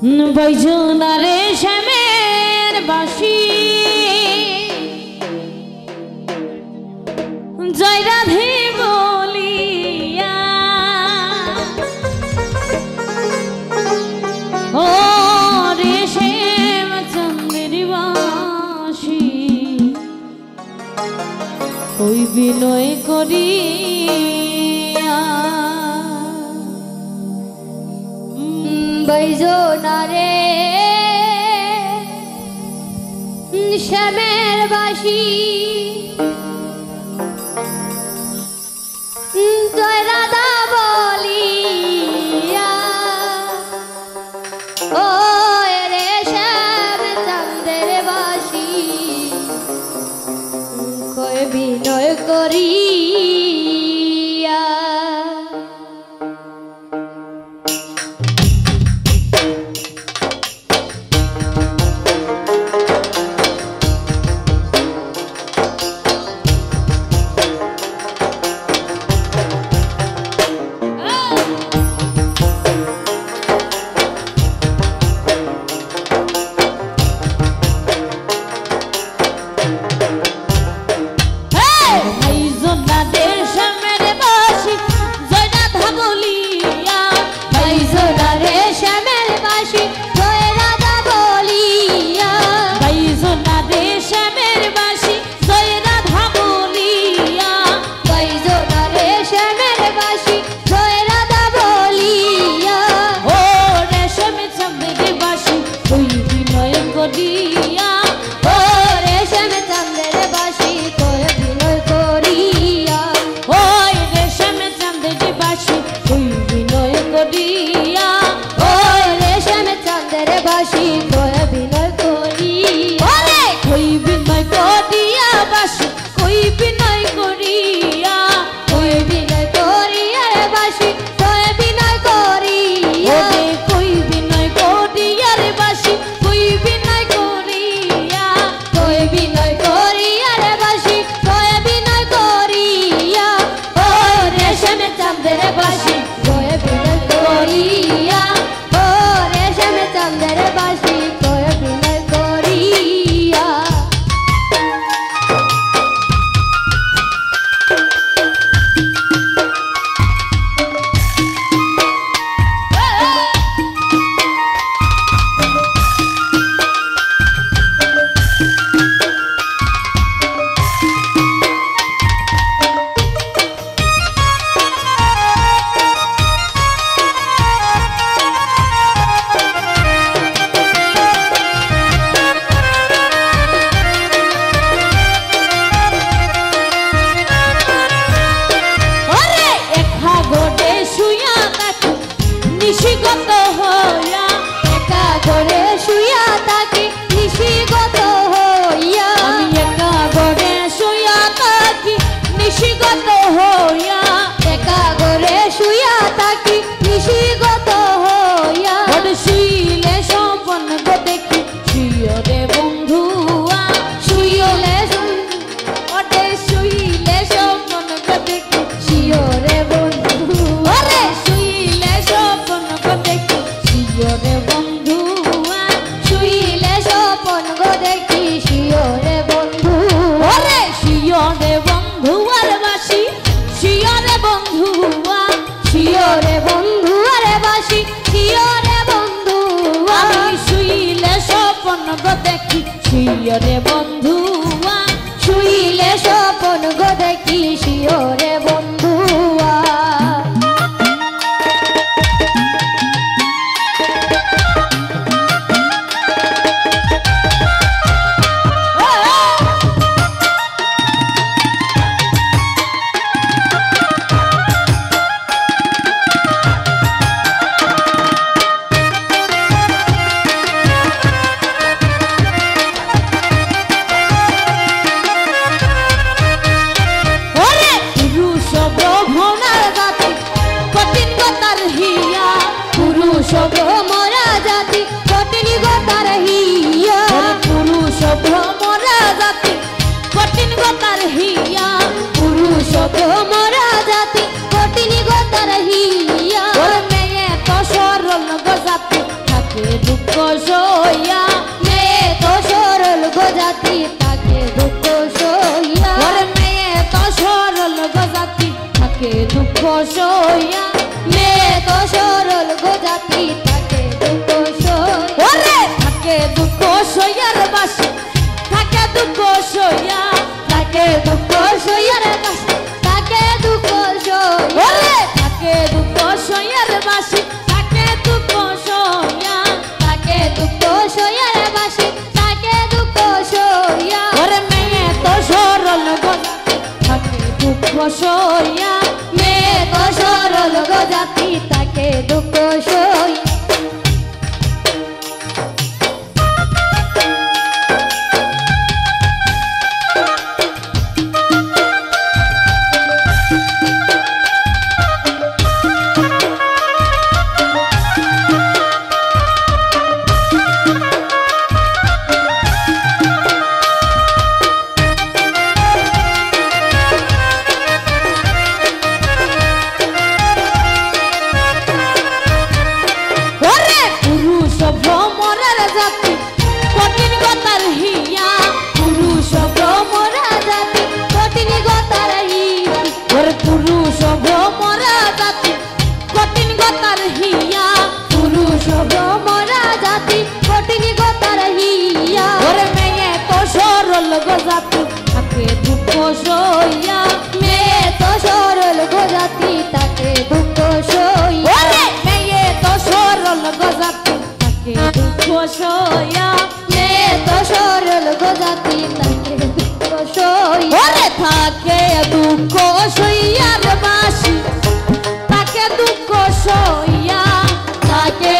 বৈজনারে শ্যামের বাসি জয় রাধে বলিয়া ও রে শ্যাম চন্দ্রের বাসি ওই বিনয় করিয়া বৈজনারে শ্যামের বাসি জয় রাধা বলিয়া ও রে শ্যাম চন্দ্রের বাসি কয় বিনয় করিয়া শিয়রে বন্ধুয়া শুইলে স্বপন গো দেখি শিয়রে বন্ধুয়া সইয়া মেয়ে তো সরল গোজাতি তাকে দুঃখ সই ওরে থাকে দুঃখ সইয়ার বাসি থাকে দুঃখ সইয়া তাকে দুঃখ সইয়ার বাসি তাকে দুঃখ সই ওরে থাকে দুঃখ সইয়ার বাসি থাকে দুঃখ সইয়া তাকে দুঃখ সইয়ার বাসি তাকে দুঃখ সইয়া ওরে মেয়ে তো সরল গোজাতি থাকে দুঃখ সইয়া মেয়ে তো সরল গোজাতি তাকে দুঃখ সই ওরে পুরুষ ভ্রমরের জাতি কঠিন গতার হিয়া পুরুষ মোরা জাতি কঠিন গতার হিয়া ওরে পুরুষ ভ্রমরা জাতি কঠিন গতার হিয়া পুরুষ মোরা জাতি কঠিন গতার হিয়া ওরে মেয়ে তো সরল গজাতি থাকে দুঃখ সইয়া মেয়ে তো সরল গোজাতি তাকে দুঃখ সইয়া ওরে মেয়ে তো সরল গজাতি থাকে দুঃখ সইয়া মেয়ে তো সরল গোজাতি তাকে দুঃখ সইয়া ওরে থাকে দুঃখ সইয়ার বাসি তাকে দুঃখ সইয়া তাকে